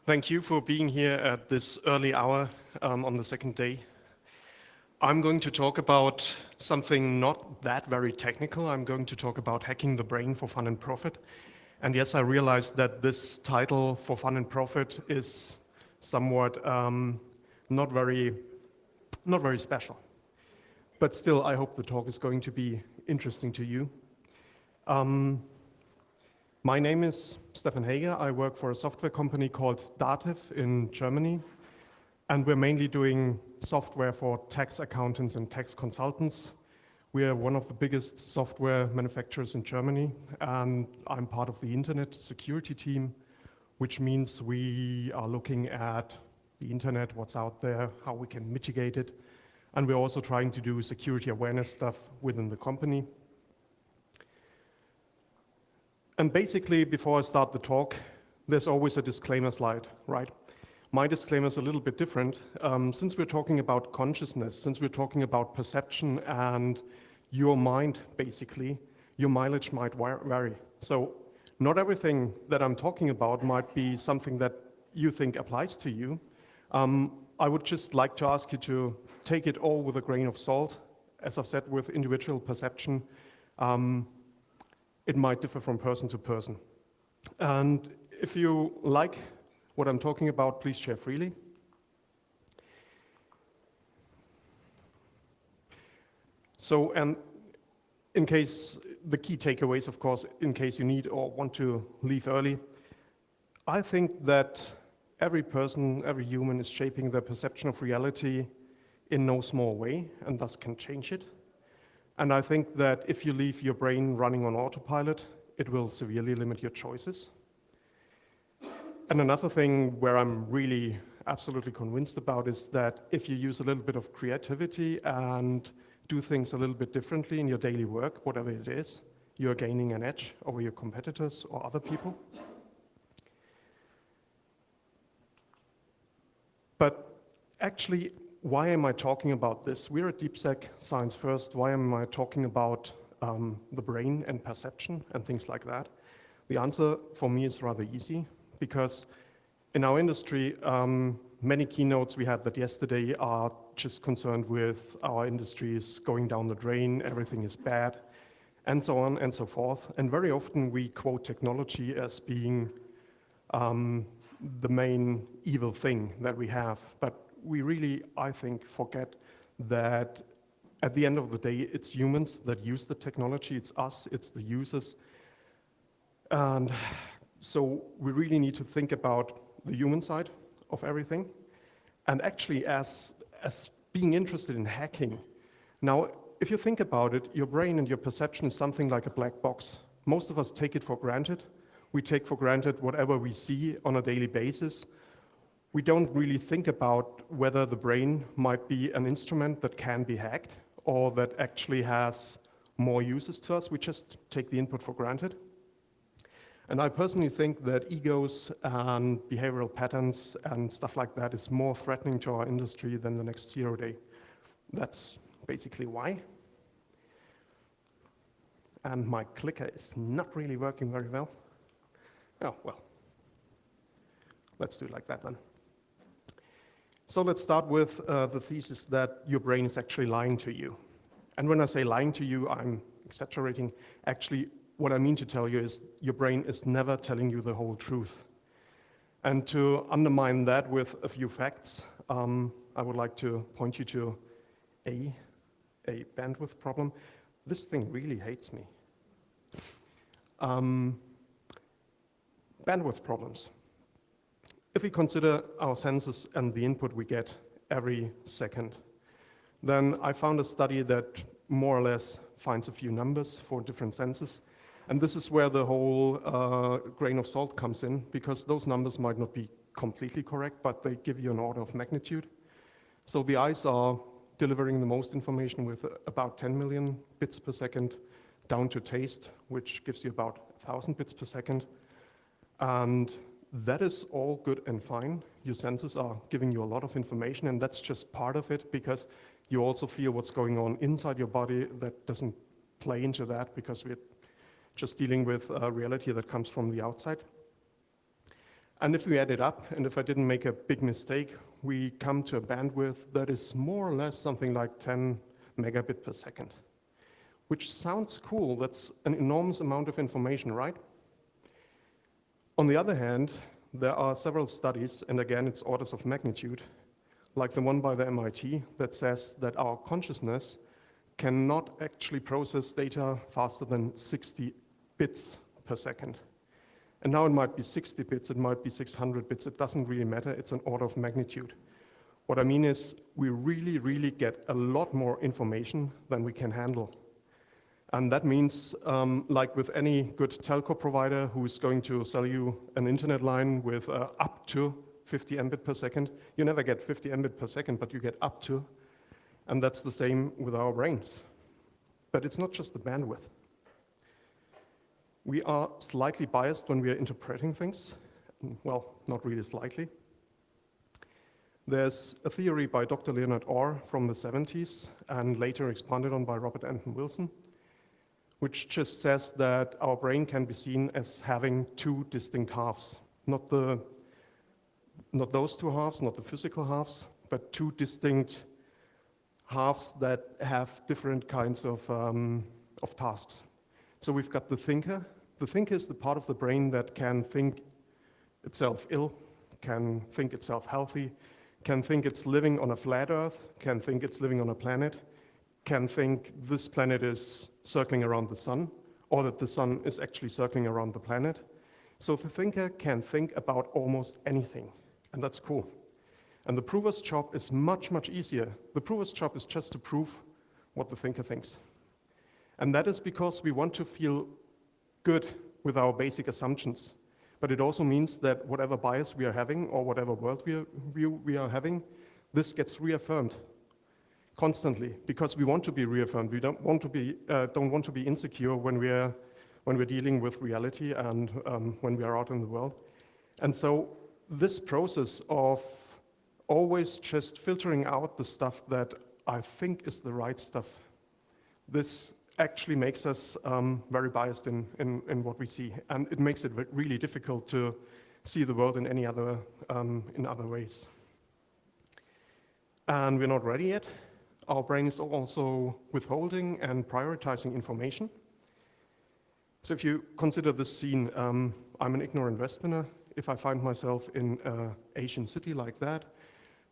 Thank you for being here at this early hour on the second day. I'm going to talk about something not that very technical. I'm going to talk about hacking the brain for fun and profit. And yes, I realize that this title, for fun and profit, is somewhat not very special. But still, I hope the talk is going to be interesting to you. My name is Stefan Hager. I work for a software company called Dativ in Germany. And we're mainly doing software for tax accountants and tax consultants. We are one of the biggest software manufacturers in Germany. And I'm part of the internet security team, which means we are looking at the internet, what's out there, how we can mitigate it. And we're also trying to do security awareness stuff within the company. And basically, before I start the talk, there's always a disclaimer slide, right? My disclaimer is a little bit different. Since we're talking about consciousness, since we're talking about perception and your mind, basically, your mileage might vary. So not everything that I'm talking about might be something that you think applies to you. I would just like to ask you to take it all with a grain of salt. As I've said, with individual perception, it might differ from person to person. And if you like what I'm talking about, please share freely. So, and in case, the key takeaways, of course, in case you need or want to leave early, I think that every person, every human is shaping their perception of reality in no small way, and thus can change it. And I think that if you leave your brain running on autopilot, it will severely limit your choices. And another thing where I'm really absolutely convinced about is that if you use a little bit of creativity and do things a little bit differently in your daily work, whatever it is, you're gaining an edge over your competitors or other people. But actually, why am I talking about this? We're at DeepSec, Science First. Why am I talking about the brain and perception and things like that? The answer for me is rather easy, because in our industry, many keynotes we had that yesterday are just concerned with our industries going down the drain, everything is bad, and so on and so forth. And very often we quote technology as being the main evil thing that we have. But we really, I think, forget that at the end of the day, it's humans that use the technology, it's us, it's the users. And so we really need to think about the human side of everything. And actually, as being interested in hacking, now, if you think about it, your brain and your perception is something like a black box. Most of us take it for granted. We take for granted whatever we see on a daily basis. We don't really think about whether the brain might be an instrument that can be hacked or that actually has more uses to us. We just take the input for granted. And I personally think that egos and behavioral patterns and stuff like that is more threatening to our industry than the next 0 day. That's basically why. And my clicker is not really working very well. Oh, well, let's do it like that then. So let's start with the thesis that your brain is actually lying to you. And when I say lying to you, I'm exaggerating. Actually, what I mean to tell you is your brain is never telling you the whole truth. And to undermine that with a few facts, I would like to point you to a bandwidth problem. This thing really hates me. Bandwidth problems. If we consider our senses and the input we get every second, then I found a study that more or less finds a few numbers for different senses. And this is where the whole grain of salt comes in, because those numbers might not be completely correct, but they give you an order of magnitude. So the eyes are delivering the most information with about 10 million bits per second, down to taste, which gives you about 1,000 bits per second. And that is all good and fine. Your senses are giving you a lot of information, and that's just part of it, because you also feel what's going on inside your body that doesn't play into that, because we're just dealing with a reality that comes from the outside. And if we add it up, and if I didn't make a big mistake, we come to a bandwidth that is more or less something like 10 megabit per second, which sounds cool. That's an enormous amount of information, right? On the other hand, there are several studies, and again, it's orders of magnitude, like the one by the MIT that says that our consciousness cannot actually process data faster than 60 bits per second. And now it might be 60 bits, it might be 600 bits, it doesn't really matter, it's an order of magnitude. What I mean is we really get a lot more information than we can handle. And that means, like with any good telco provider who's going to sell you an internet line with up to 50 Mbit per second, you never get 50 Mbit per second, but you get up to, and that's the same with our brains. But it's not just the bandwidth. We are slightly biased when we are interpreting things. Well, not really slightly. There's a theory by Dr. Leonard Orr from the 70s and later expanded on by Robert Anton Wilson, which just says that our brain can be seen as having two distinct halves. Not those two halves, not the physical halves, but two distinct halves that have different kinds of tasks. So we've got the thinker. The thinker is the part of the brain that can think itself ill, can think itself healthy, can think it's living on a flat Earth, can think it's living on a planet, can think this planet is circling around the sun, or that the sun is actually circling around the planet. So the thinker can think about almost anything, and that's cool. And the prover's job is much easier. The prover's job is just to prove what the thinker thinks. And that is because we want to feel good with our basic assumptions. But it also means that whatever bias we are having or whatever worldview we are having, this gets reaffirmed constantly because we want to be reaffirmed. We don't want to be insecure when we're dealing with reality and when we are out in the world. And so this process of always just filtering out the stuff that I think is the right stuff, this actually makes us very biased in what we see, and it makes it really difficult to see the world in any other in other ways. And we're not ready yet. Our brain is also withholding and prioritizing information. So if you consider this scene, I'm an ignorant Westerner. If I find myself in an Asian city like that,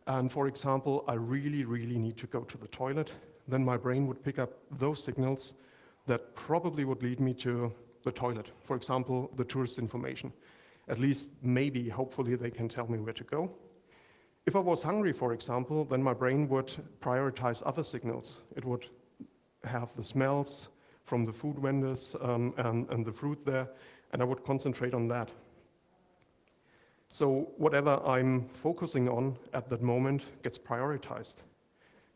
and for example, I really need to go to the toilet, then my brain would pick up those signals that probably would lead me to the toilet. For example, the tourist information. At least, maybe, hopefully, they can tell me where to go. If I was hungry, for example, then my brain would prioritize other signals. It would have the smells from the food vendors and the fruit there, and I would concentrate on that. So whatever I'm focusing on at that moment gets prioritized.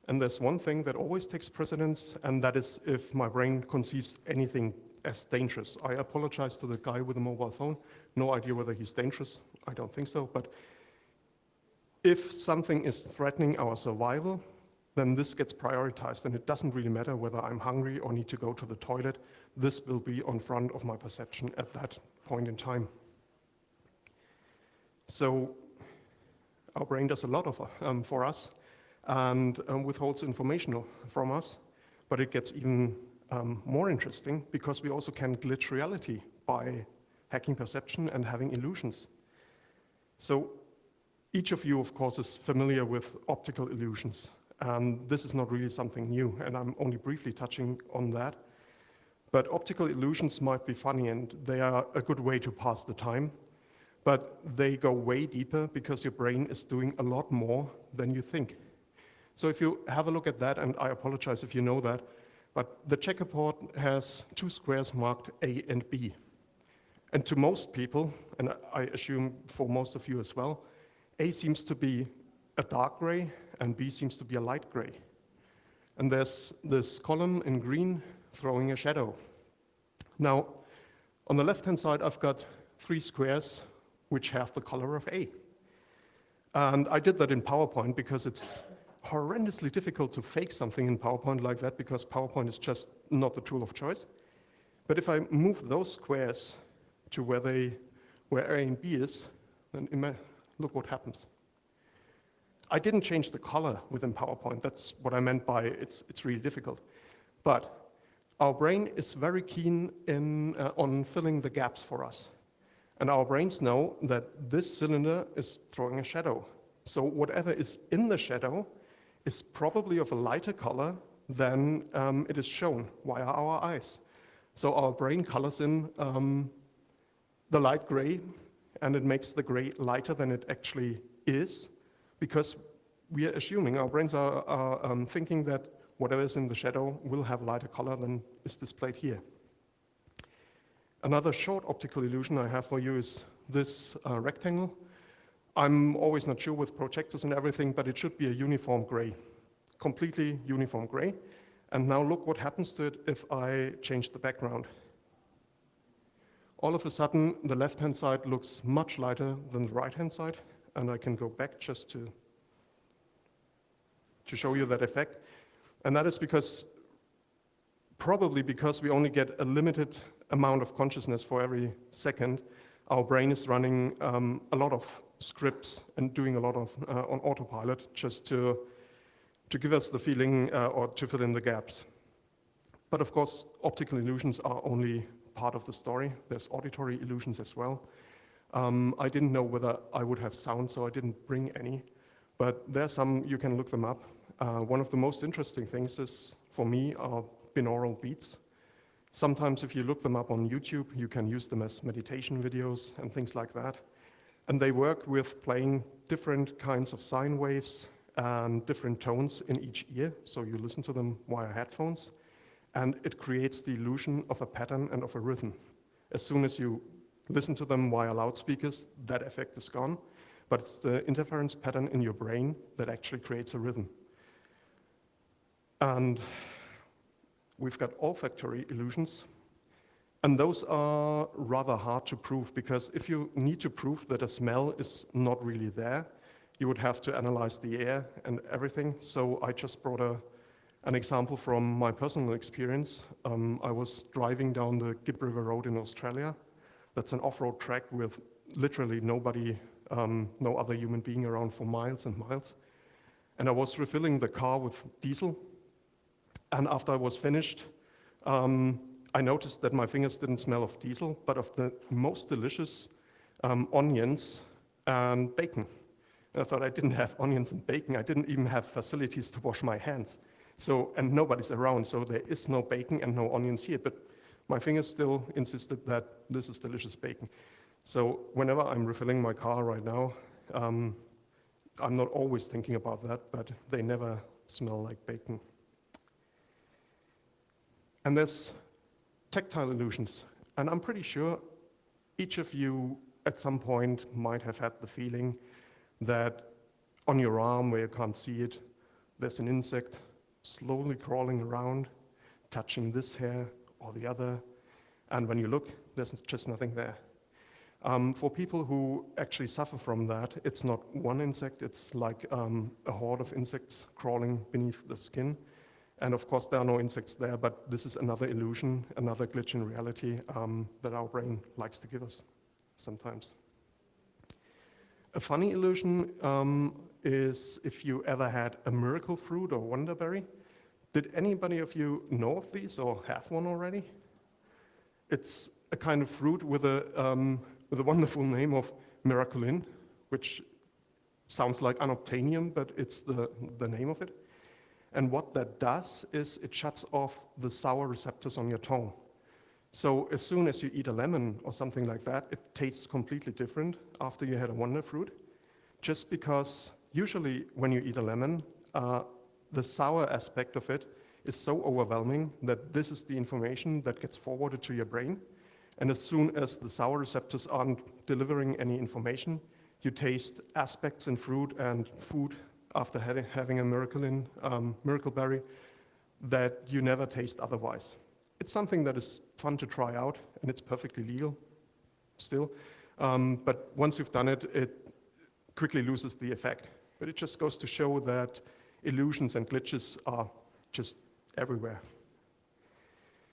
And there's one thing that always takes precedence, and that is if my brain conceives anything as dangerous. I apologize to the guy with the mobile phone. No idea whether he's dangerous. I don't think so. But if something is threatening our survival, then this gets prioritized. And it doesn't really matter whether I'm hungry or need to go to the toilet. This will be on front of my perception at that point in time. So our brain does a lot for us, and withholds information from us, but it gets even more interesting because we also can glitch reality by hacking perception and having illusions. So each of you, of course, is familiar with optical illusions, and this is not really something new, and I'm only briefly touching on that. But optical illusions might be funny, and they are a good way to pass the time, but they go way deeper because your brain is doing a lot more than you think. So if you have a look at that, and I apologize if you know that, but the checkerboard has two squares marked A and B. And to most people, and I assume for most of you as well, A seems to be a dark gray and B seems to be a light gray. And there's this column in green throwing a shadow. Now, on the left-hand side, I've got three squares which have the color of A. And I did that in PowerPoint because it's horrendously difficult to fake something in PowerPoint like that because PowerPoint is just not the tool of choice. But if I move those squares to where A and B is, then look what happens. I didn't change the color within PowerPoint. That's what I meant by it's really difficult. But our brain is very keen on filling the gaps for us. And our brains know that this cylinder is throwing a shadow. So whatever is in the shadow is probably of a lighter color than it is shown via our eyes. So our brain colors in the light gray, and it makes the gray lighter than it actually is, because we are assuming, our brains are thinking that whatever is in the shadow will have lighter color than is displayed here. Another short optical illusion I have for you is this rectangle. I'm always not sure with projectors and everything, but it should be a uniform gray, completely uniform gray. And now look what happens to it if I change the background. All of a sudden, the left-hand side looks much lighter than the right-hand side, and I can go back just to show you that effect. And that is probably because we only get a limited amount of consciousness for every second. Our brain is running a lot of scripts and doing a lot of on autopilot just to give us the feeling or to fill in the gaps. But of course, optical illusions are only part of the story. There's auditory illusions as well. I didn't know whether I would have sound, so I didn't bring any. But there's some, you can look them up. One of the most interesting things is, for me, are binaural beats. Sometimes if you look them up on YouTube, you can use them as meditation videos and things like that. And they work with playing different kinds of sine waves and different tones in each ear. So you listen to them via headphones, and it creates the illusion of a pattern and of a rhythm. As soon as you listen to them via loudspeakers, that effect is gone. But it's the interference pattern in your brain that actually creates a rhythm. And we've got olfactory illusions. And those are rather hard to prove, because if you need to prove that a smell is not really there, you would have to analyze the air and everything. So I just brought an example from my personal experience. I was driving down the Gibb River Road in Australia. That's an off-road track with literally nobody, no other human being around for miles and miles. And I was refilling the car with diesel. And after I was finished, I noticed that my fingers didn't smell of diesel, but of the most delicious onions and bacon. And I thought I didn't have onions and bacon. I didn't even have facilities to wash my hands. And nobody's around, so there is no bacon and no onions here. But my fingers still insisted that this is delicious bacon. So whenever I'm refilling my car right now, I'm not always thinking about that, but they never smell like bacon. And there's tactile illusions. And I'm pretty sure each of you at some point might have had the feeling that on your arm, where you can't see it, there's an insect slowly crawling around, touching this hair or the other. And when you look, there's just nothing there. For people who actually suffer from that, it's not one insect, it's like a horde of insects crawling beneath the skin. And of course, there are no insects there, but this is another illusion, another glitch in reality that our brain likes to give us sometimes. A funny illusion is if you ever had a miracle fruit or wonderberry. Did anybody of you know of these or have one already? It's a kind of fruit with a wonderful name of miraculin, which sounds like unobtainium, but it's the name of it. And what that does is it shuts off the sour receptors on your tongue. So as soon as you eat a lemon or something like that, it tastes completely different after you had a wonder fruit, just because usually when you eat a lemon, the sour aspect of it is so overwhelming that this is the information that gets forwarded to your brain. And as soon as the sour receptors aren't delivering any information, you taste aspects in fruit and food after having a miracle berry that you never taste otherwise. It's something that is fun to try out, and it's perfectly legal still. But once you've done it, it quickly loses the effect. But it just goes to show that illusions and glitches are just everywhere.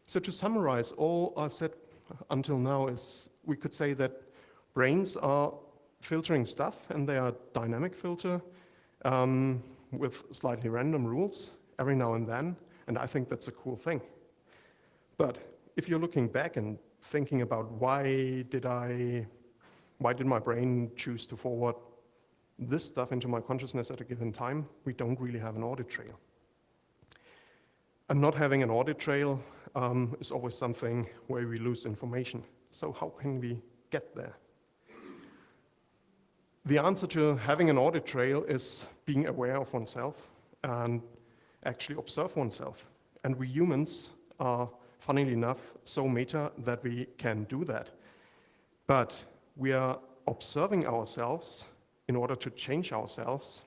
So to summarize, all I've said until now is we could say that brains are filtering stuff, and they are dynamic filter with slightly random rules every now and then, and I think that's a cool thing. But if you're looking back and thinking about why did my brain choose to forward this stuff into my consciousness at a given time, we don't really have an audit trail. And not having an audit trail is always something where we lose information. So how can we get there? The answer to having an audit trail is being aware of oneself and actually observe oneself. And we humans are, funnily enough, so meta that we can do that. But we are observing ourselves in order to change ourselves,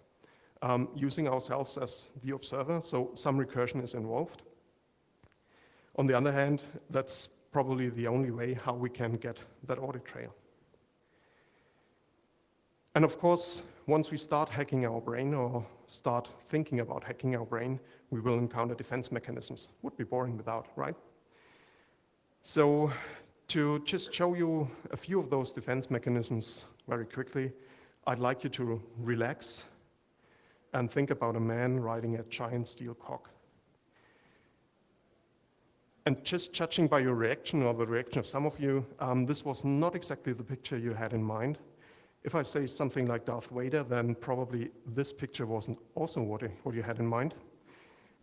using ourselves as the observer, so some recursion is involved. On the other hand, that's probably the only way how we can get that audit trail. And of course, once we start hacking our brain or start thinking about hacking our brain, we will encounter defense mechanisms. Would be boring without, right? So to just show you a few of those defense mechanisms very quickly, I'd like you to relax and think about a man riding a giant steel cock. And just judging by your reaction or the reaction of some of you, this was not exactly the picture you had in mind. If I say something like Darth Vader, then probably this picture wasn't also what you had in mind.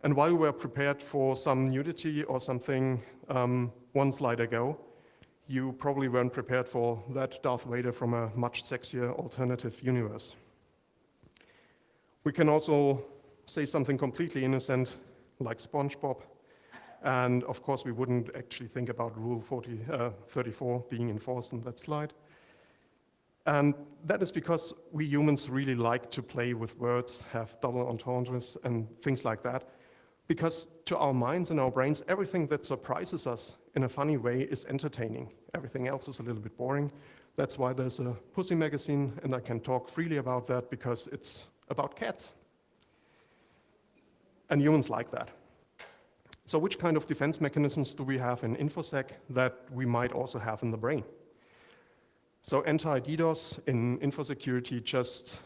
And while you were prepared for some nudity or something one slide ago, you probably weren't prepared for that Darth Vader from a much sexier alternative universe. We can also say something completely innocent, like SpongeBob. And of course, we wouldn't actually think about Rule 34 being enforced on that slide. And that is because we humans really like to play with words, have double entendres and things like that. Because to our minds and our brains, everything that surprises us in a funny way is entertaining. Everything else is a little bit boring. That's why there's a Pussy magazine, and I can talk freely about that because it's about cats. And humans like that. So which kind of defense mechanisms do we have in InfoSec that we might also have in the brain? So anti-DDoS in InfoSecurity just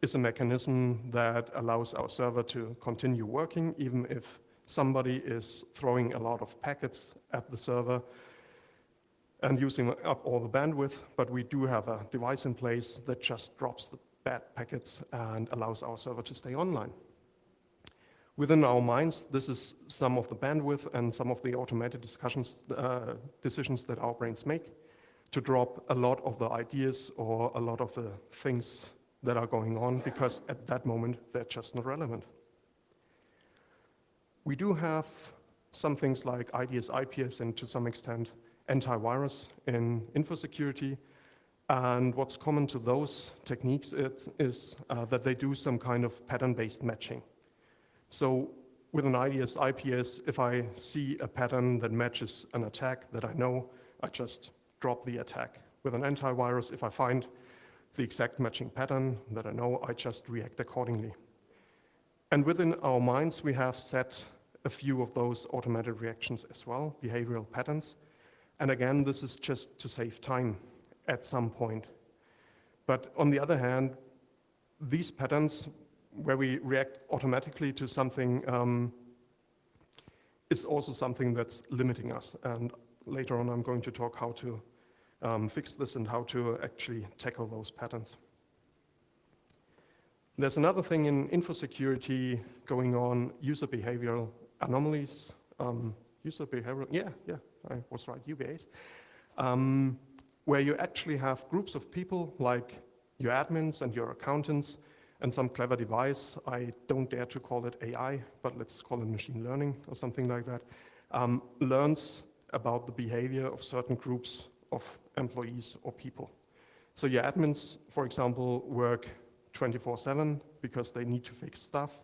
is a mechanism that allows our server to continue working even if somebody is throwing a lot of packets at the server and using up all the bandwidth, but we do have a device in place that just drops the bad packets and allows our server to stay online. Within our minds, this is some of the bandwidth and some of the automated decisions that our brains make to drop a lot of the ideas or a lot of the things that are going on because at that moment, they're just not relevant. We do have some things like IDS, IPS, and to some extent, antivirus in InfoSecurity. And what's common to those techniques is that they do some kind of pattern-based matching. So with an IDS, IPS, if I see a pattern that matches an attack that I know, I just drop the attack. With an antivirus, if I find the exact matching pattern that I know, I just react accordingly. And within our minds, we have set a few of those automated reactions as well, behavioral patterns. And again, this is just to save time at some point. But on the other hand, these patterns where we react automatically to something is also something that's limiting us. And later on, I'm going to talk how to fix this and how to actually tackle those patterns. There's another thing in InfoSecurity going on, user behavioral anomalies. I was right, UBAs. Where you actually have groups of people like your admins and your accountants and some clever device, I don't dare to call it AI, but let's call it machine learning or something like that, learns about the behavior of certain groups of employees or people. So your admins, for example, work 24/7 because they need to fix stuff.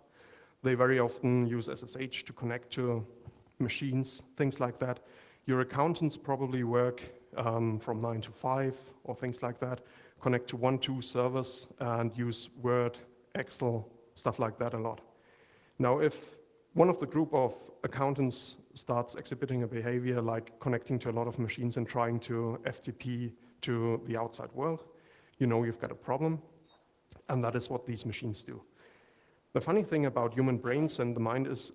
They very often use SSH to connect to machines, things like that. Your accountants probably work from 9 to 5 or things like that, connect to 1, 2 servers and use Word, Excel, stuff like that a lot. Now, if one of the group of accountants starts exhibiting a behavior like connecting to a lot of machines and trying to FTP to the outside world, you know you've got a problem, and that is what these machines do. The funny thing about human brains and the mind is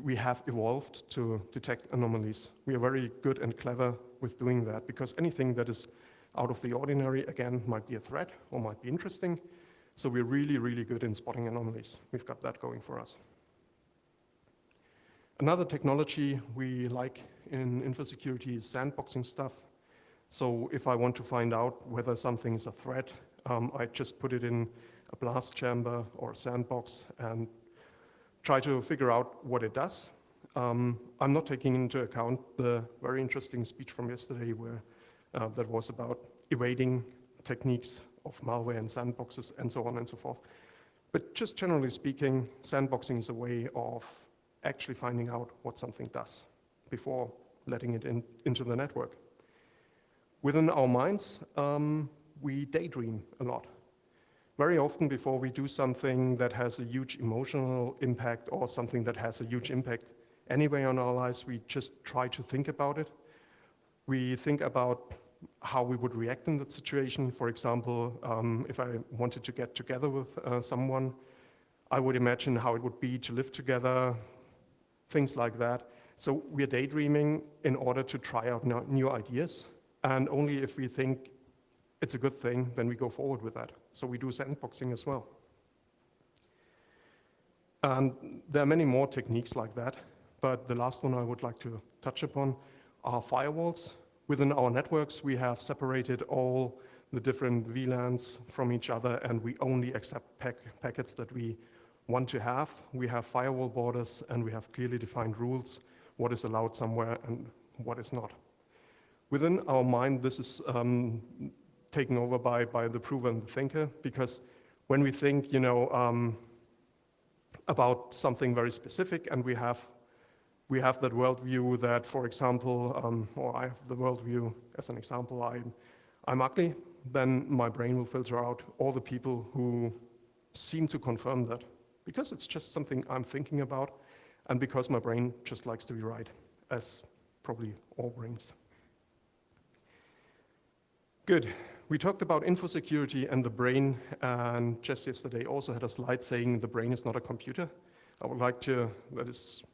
we have evolved to detect anomalies. We are very good and clever with doing that, because anything that is out of the ordinary, again, might be a threat or might be interesting. So we're really, really good in spotting anomalies. We've got that going for us. Another technology we like in infosecurity is sandboxing stuff. So if I want to find out whether something is a threat, I just put it in a blast chamber or a sandbox and try to figure out what it does. I'm not taking into account the very interesting speech from yesterday where that was about evading techniques of malware and sandboxes and so on and so forth. But just generally speaking, sandboxing is a way of actually finding out what something does before letting it into the network. Within our minds, we daydream a lot. Very often before we do something that has a huge emotional impact or something that has a huge impact anyway on our lives, we just try to think about it. We think about how we would react in that situation. For example, if I wanted to get together with someone, I would imagine how it would be to live together, things like that. So we're daydreaming in order to try out new ideas, and only if we think it's a good thing, then we go forward with that. So we do sandboxing as well. And there are many more techniques like that, but the last one I would like to touch upon are firewalls. Within our networks, we have separated all the different VLANs from each other, and we only accept packets that we want to have. We have firewall borders, and we have clearly defined rules, what is allowed somewhere and what is not. Within our mind, this is taken over by the prover and the thinker, because when we think, about something very specific, and we have that worldview that, for example, or I have the worldview as an example, I'm ugly, then my brain will filter out all the people who seem to confirm that, because it's just something I'm thinking about, and because my brain just likes to be right, as probably all brains. Good. We talked about infosecurity and the brain, and just yesterday also had a slide saying the brain is not a computer. I would like to, that is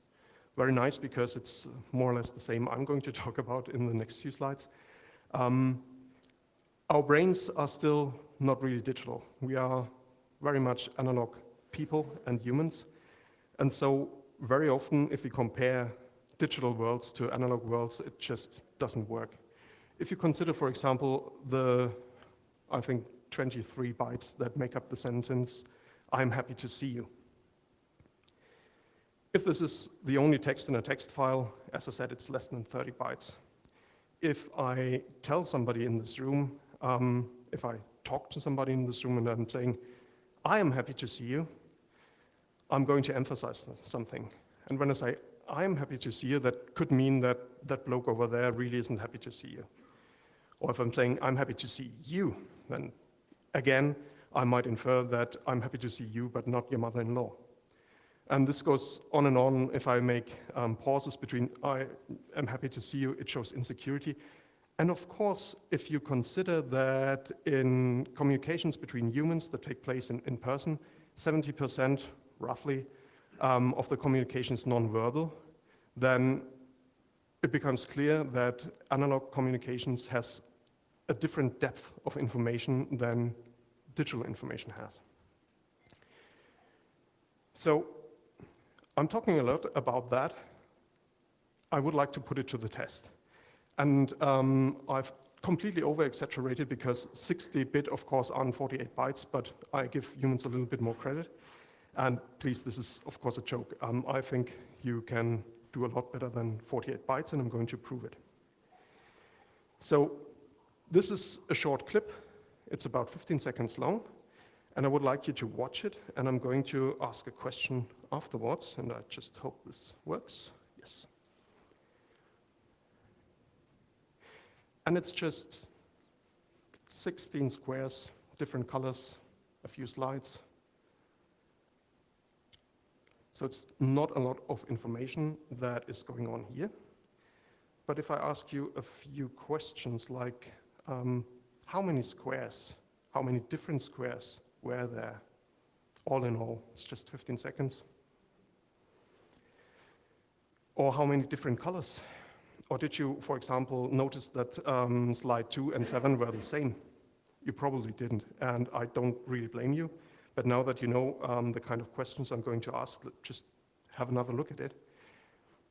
very nice because it's more or less the same I'm going to talk about in the next few slides. Our brains are still not really digital. We are very much analog people and humans. And so very often if we compare digital worlds to analog worlds, it just doesn't work. If you consider, for example, I think 23 bytes that make up the sentence, I'm happy to see you. If this is the only text in a text file, as I said, it's less than 30 bytes. If I tell somebody in this room, if I talk to somebody in this room and I'm saying, I am happy to see you, I'm going to emphasize something. And when I say, I am happy to see you, that could mean that that bloke over there really isn't happy to see you. Or if I'm saying, I'm happy to see you, then again, I might infer that I'm happy to see you, but not your mother-in-law. And this goes on and on. If I make pauses between I am happy to see you, it shows insecurity. And of course, if you consider that in communications between humans that take place in person, 70% roughly of the communication is non-verbal, then it becomes clear that analog communications has a different depth of information than digital information has. So I'm talking a lot about that. I would like to put it to the test. And I've completely over-exaggerated because 60-bit, of course, aren't 48 bytes, but I give humans a little bit more credit. And please, this is, of course, a joke. I think you can do a lot better than 48 bytes, and I'm going to prove it. So this is a short clip. It's about 15 seconds long, and I would like you to watch it, and I'm going to ask a question afterwards, and I just hope this works. Yes. And it's just 16 squares, different colors, a few slides. So it's not a lot of information that is going on here. But if I ask you a few questions like, how many squares, how many different squares were there? All in all, it's just 15 seconds. Or how many different colors? Or did you, for example, notice that slide 2 and 7 were the same? You probably didn't, and I don't really blame you. But now that you know the kind of questions I'm going to ask, just have another look at it.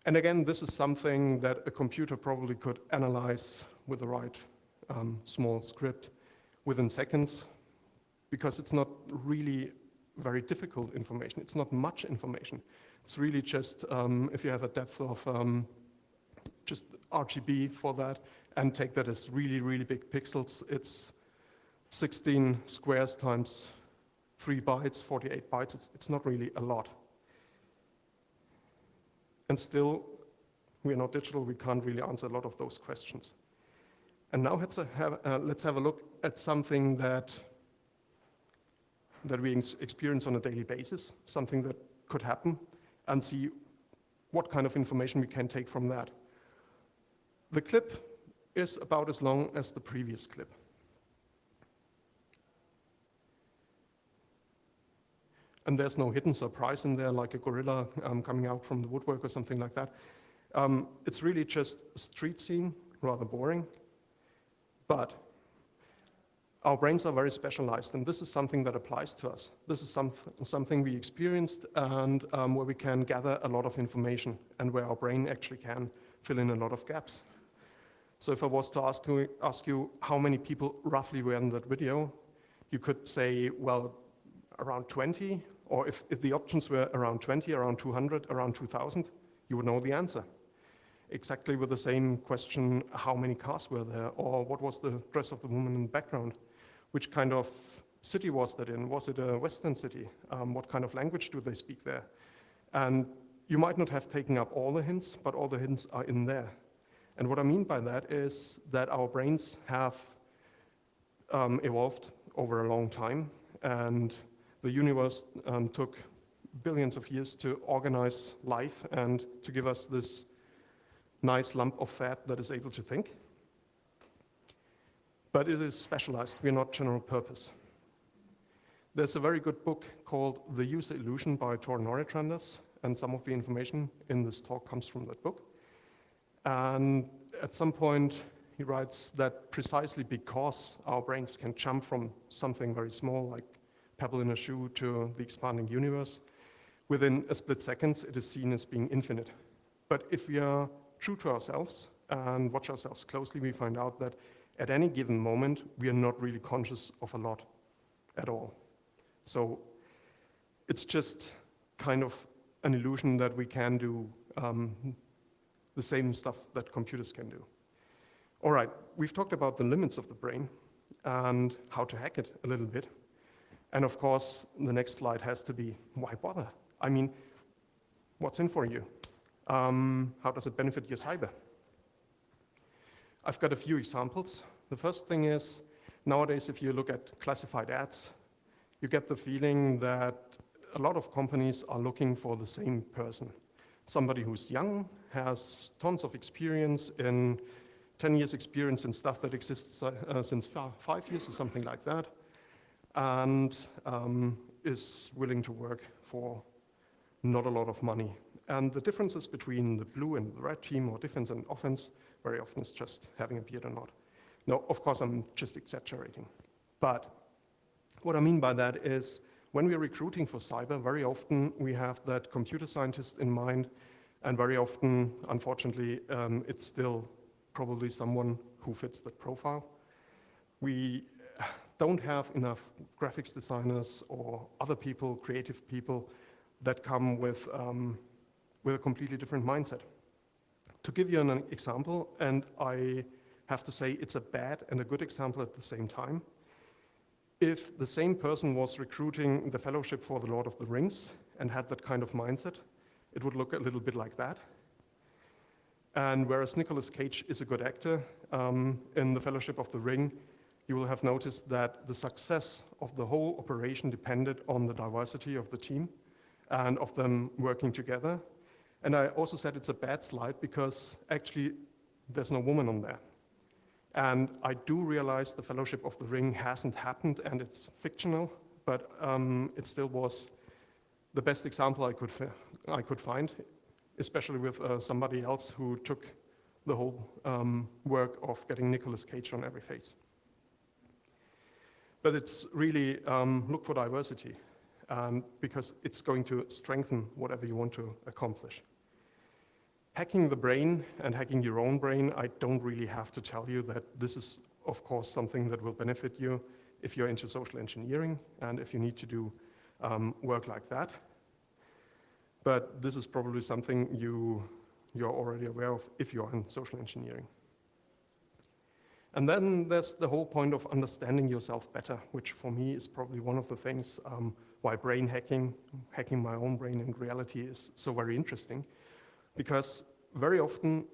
And again, this is something that a computer probably could analyze with the right small script within seconds, because it's not really very difficult information. It's not much information. It's really just, if you have a depth of just RGB for that, and take that as really, really big pixels, it's 16 squares times 3 bytes, 48 bytes. It's not really a lot. And still, we're not digital, we can't really answer a lot of those questions. And now let's have a look at something that we experience on a daily basis, something that could happen, and see what kind of information we can take from that. The clip is about as long as the previous clip. And there's no hidden surprise in there, like a gorilla coming out from the woodwork or something like that. It's really just a street scene, rather boring. But our brains are very specialized, and this is something that applies to us. This is something we experienced, and where we can gather a lot of information, and where our brain actually can fill in a lot of gaps. So if I was to ask you how many people roughly were in that video, you could say, well, around 20, or if the options were around 20, around 200, around 2,000, you would know the answer. Exactly with the same question, how many cars were there, or what was the dress of the woman in the background? Which kind of city was that in? Was it a Western city? What kind of language do they speak there? And you might not have taken up all the hints, but all the hints are in there. And what I mean by that is that our brains have evolved over a long time, and the universe took billions of years to organize life and to give us this nice lump of fat that is able to think. But it is specialized, we're not general purpose. There's a very good book called The User Illusion by Tor Noritranders, and some of the information in this talk comes from that book. And at some point, he writes that precisely because our brains can jump from something very small, like pebble in a shoe, to the expanding universe, within a split seconds, it is seen as being infinite. But if we are true to ourselves and watch ourselves closely, we find out that at any given moment, we are not really conscious of a lot at all. So it's just kind of an illusion that we can do the same stuff that computers can do. All right, we've talked about the limits of the brain and how to hack it a little bit. And of course, the next slide has to be, why bother? I mean, what's in for you? How does it benefit your cyber? I've got a few examples. The first thing is, nowadays, if you look at classified ads, you get the feeling that a lot of companies are looking for the same person. Somebody who's young, has tons of experience in 10 years experience in stuff that exists since 5 years or something like that, and is willing to work for not a lot of money. And the differences between the blue and the red team, or defense and offense, very often is just having a beard or not. No, of course, I'm just exaggerating. But what I mean by that is, when we're recruiting for cyber, very often we have that computer scientist in mind, and very often, unfortunately, it's still probably someone who fits that profile. We don't have enough graphics designers or other people, creative people, that come with a completely different mindset. To give you an example, and I have to say it's a bad and a good example at the same time, if the same person was recruiting the Fellowship for the Lord of the Rings and had that kind of mindset, it would look a little bit like that. And whereas Nicolas Cage is a good actor in the Fellowship of the Ring, you will have noticed that the success of the whole operation depended on the diversity of the team and of them working together. And I also said it's a bad slide because actually there's no woman on there. And I do realize the Fellowship of the Ring hasn't happened and it's fictional, but it still was the best example I could find, especially with somebody else who took the whole work of getting Nicolas Cage on every face. But it's really look for diversity, because it's going to strengthen whatever you want to accomplish. Hacking the brain and hacking your own brain, I don't really have to tell you that this is, of course, something that will benefit you if you're into social engineering and if you need to do work like that. But this is probably something you're already aware of if you're in social engineering. And then there's the whole point of understanding yourself better, which for me is probably one of the things why brain hacking my own brain in reality is so very interesting. Because very often,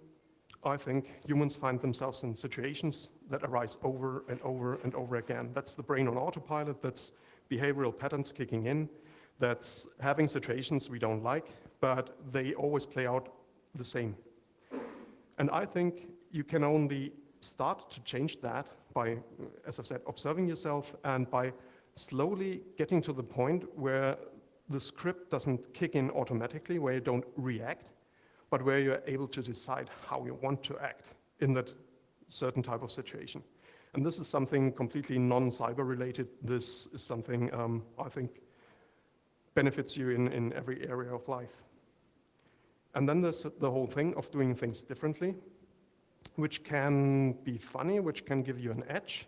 I think humans find themselves in situations that arise over and over and over again. That's the brain on autopilot, that's behavioral patterns kicking in, that's having situations we don't like, but they always play out the same. And I think you can only start to change that by, as I've said, observing yourself and by slowly getting to the point where the script doesn't kick in automatically, where you don't react, but where you're able to decide how you want to act in that certain type of situation. And this is something completely non-cyber related. This is something I think benefits you in every area of life. And then there's the whole thing of doing things differently, which can be funny, which can give you an edge.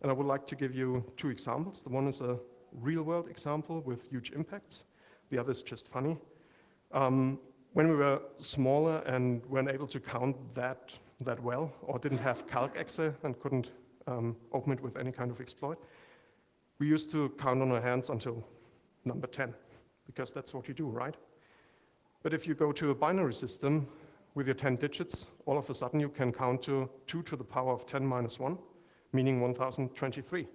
And I would like to give you two examples. The one is a real-world example with huge impacts. The other is just funny. When we were smaller and weren't able to count that well, or didn't have calc.exe and couldn't open it with any kind of exploit, we used to count on our hands until number 10, because that's what you do, right? But if you go to a binary system with your 10 digits, all of a sudden you can count to 2 to the power of 10 minus 1, meaning 1023.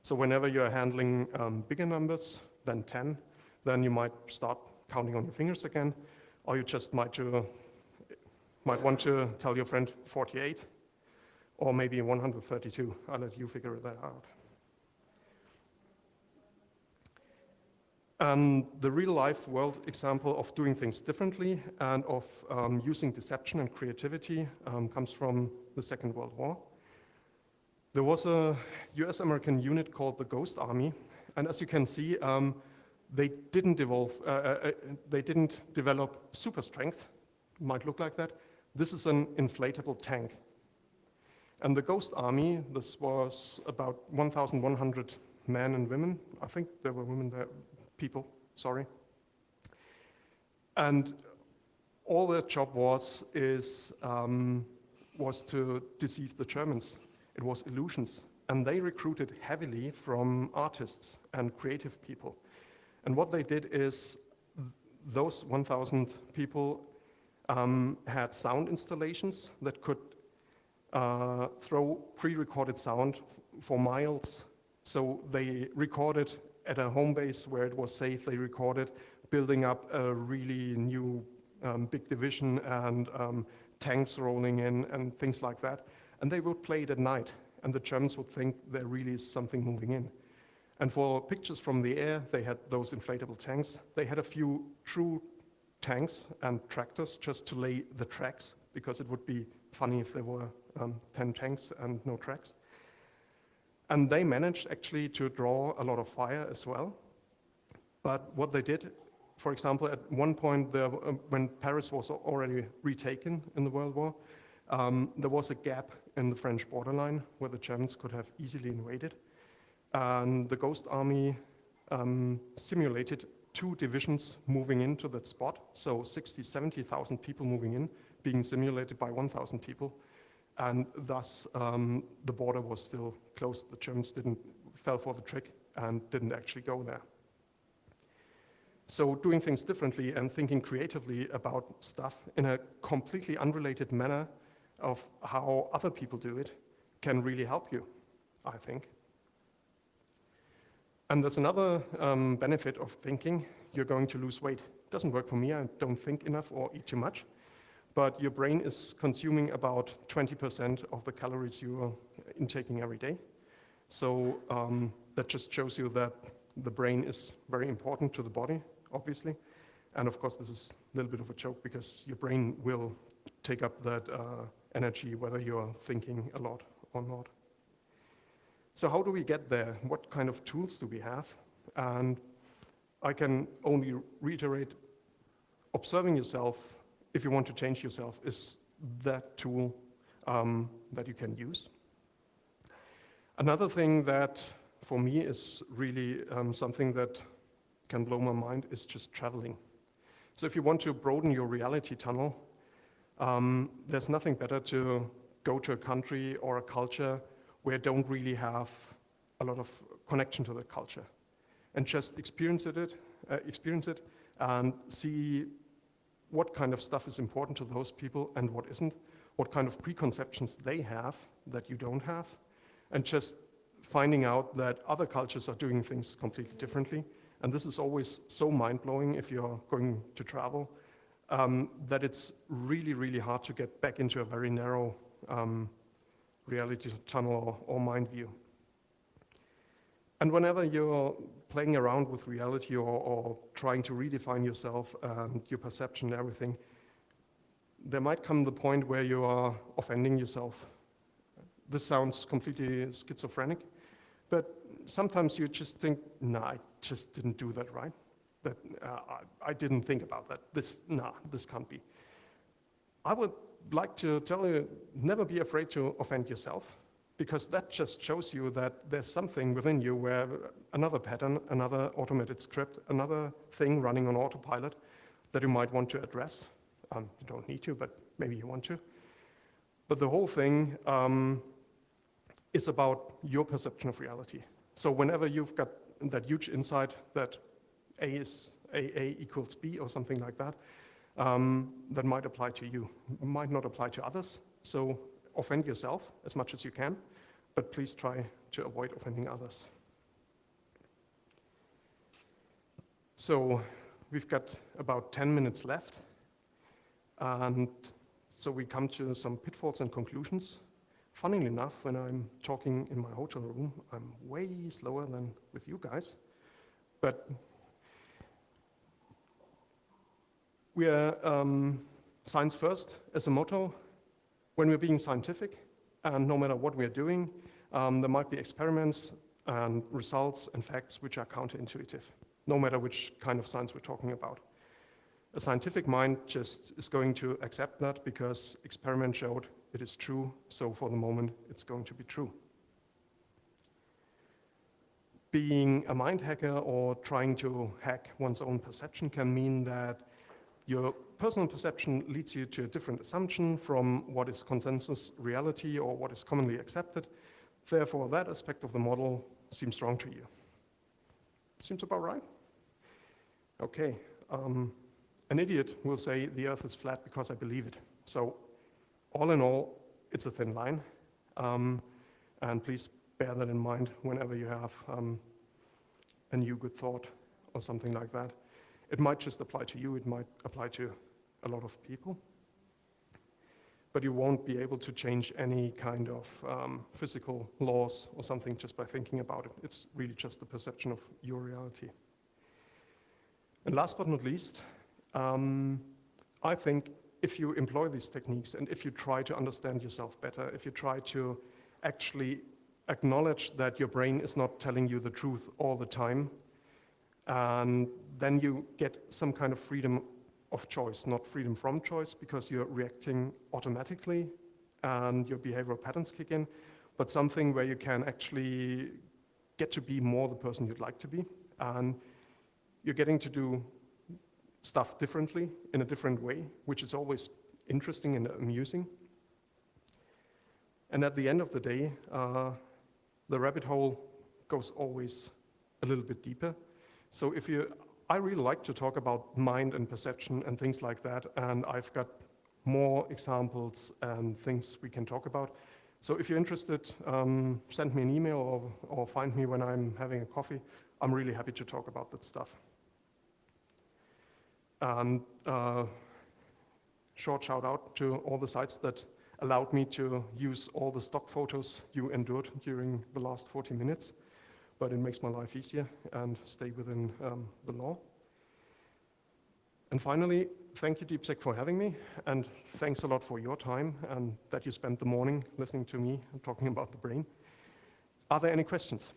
So whenever you're handling bigger numbers than 10, then you might start counting on your fingers again, or you just might want to tell your friend 48, or maybe 132. I'll let you figure that out. The real-life world example of doing things differently and of using deception and creativity comes from the Second World War. There was a US-American unit called the Ghost Army, and as you can see, they didn't develop super strength. It might look like that. This is an inflatable tank. And the Ghost Army, this was about 1,100 men and women. I think there were women there, people, sorry. And all their job was to deceive the Germans. It was illusions. And they recruited heavily from artists and creative people. And what they did is those 1,000 people had sound installations that could throw pre-recorded sound for miles. So they recorded at a home base where it was safe. They recorded building up a really new big division and tanks rolling in and things like that. And they would play it at night. And the Germans would think there really is something moving in. And for pictures from the air, they had those inflatable tanks. They had a few true tanks and tractors just to lay the tracks, because it would be funny if there were 10 tanks and no tracks. And they managed actually to draw a lot of fire as well. But what they did, for example, at one point, when Paris was already retaken in the World War, there was a gap in the French borderline where the Germans could have easily invaded. And the Ghost Army simulated 2 divisions moving into that spot, so 60, 70,000 people moving in, being simulated by 1,000 people. And thus, the border was still closed. The Germans fell for the trick and didn't actually go there. So doing things differently and thinking creatively about stuff in a completely unrelated manner of how other people do it can really help you, I think. And there's another benefit of thinking. You're going to lose weight. It doesn't work for me. I don't think enough or eat too much. but your brain is consuming about 20% of the calories you are intaking every day. So that just shows you that the brain is very important to the body, obviously. And of course, this is a little bit of a joke because your brain will take up that energy whether you're thinking a lot or not. So how do we get there? What kind of tools do we have? And I can only reiterate, observing yourself, if you want to change yourself, is that tool that you can use. Another thing that for me is really something that can blow my mind is just traveling. So if you want to broaden your reality tunnel, there's nothing better to go to a country or a culture where you don't really have a lot of connection to the culture, and just experience it and see what kind of stuff is important to those people and what isn't, what kind of preconceptions they have that you don't have, and just finding out that other cultures are doing things completely differently. And this is always so mind-blowing if you're going to travel, that it's really, really hard to get back into a very narrow reality tunnel or mind view. And whenever you're playing around with reality or trying to redefine yourself and your perception and everything, there might come the point where you are offending yourself. This sounds completely schizophrenic, but sometimes you just think, nah, I just didn't do that right. That I didn't think about that. This can't be. I would like to tell you, never be afraid to offend yourself, because that just shows you that there's something within you where another pattern, another automated script, another thing running on autopilot that you might want to address. You don't need to, but maybe you want to. But the whole thing is about your perception of reality. So whenever you've got that huge insight that A equals B or something like that, that might apply to you, might not apply to others. So offend yourself as much as you can, but please try to avoid offending others. So we've got about 10 minutes left, and so we come to some pitfalls and conclusions. Funnily enough, when I'm talking in my hotel room, I'm way slower than with you guys, but we are science first as a motto. When we're being scientific, and no matter what we're doing, there might be experiments and results and facts which are counterintuitive, no matter which kind of science we're talking about. A scientific mind just is going to accept that because experiment showed it is true, so for the moment it's going to be true. Being a mind hacker or trying to hack one's own perception can mean that your personal perception leads you to a different assumption from what is consensus reality or what is commonly accepted. Therefore, that aspect of the model seems wrong to you. Seems about right? Okay. An idiot will say the earth is flat because I believe it. So all in all, it's a thin line. And please bear that in mind whenever you have a new good thought or something like that. It might just apply to you, it might apply to a lot of people, but you won't be able to change any kind of physical laws or something just by thinking about it. It's really just the perception of your reality. And last but not least, I think if you employ these techniques and if you try to understand yourself better, if you try to actually acknowledge that your brain is not telling you the truth all the time, and then you get some kind of freedom of choice, not freedom from choice, because you're reacting automatically and your behavioral patterns kick in, but something where you can actually get to be more the person you'd like to be, and you're getting to do stuff differently in a different way, which is always interesting and amusing. And at the end of the day, the rabbit hole goes always a little bit deeper. So I really like to talk about mind and perception and things like that, and I've got more examples and things we can talk about. So if you're interested, send me an email or find me when I'm having a coffee. I'm really happy to talk about that stuff. And short shout out to all the sites that allowed me to use all the stock photos you endured during the last 40 minutes, but it makes my life easier and stay within the law. And finally, thank you DeepSec for having me, and thanks a lot for your time and that you spent the morning listening to me and talking about the brain. Are there any questions?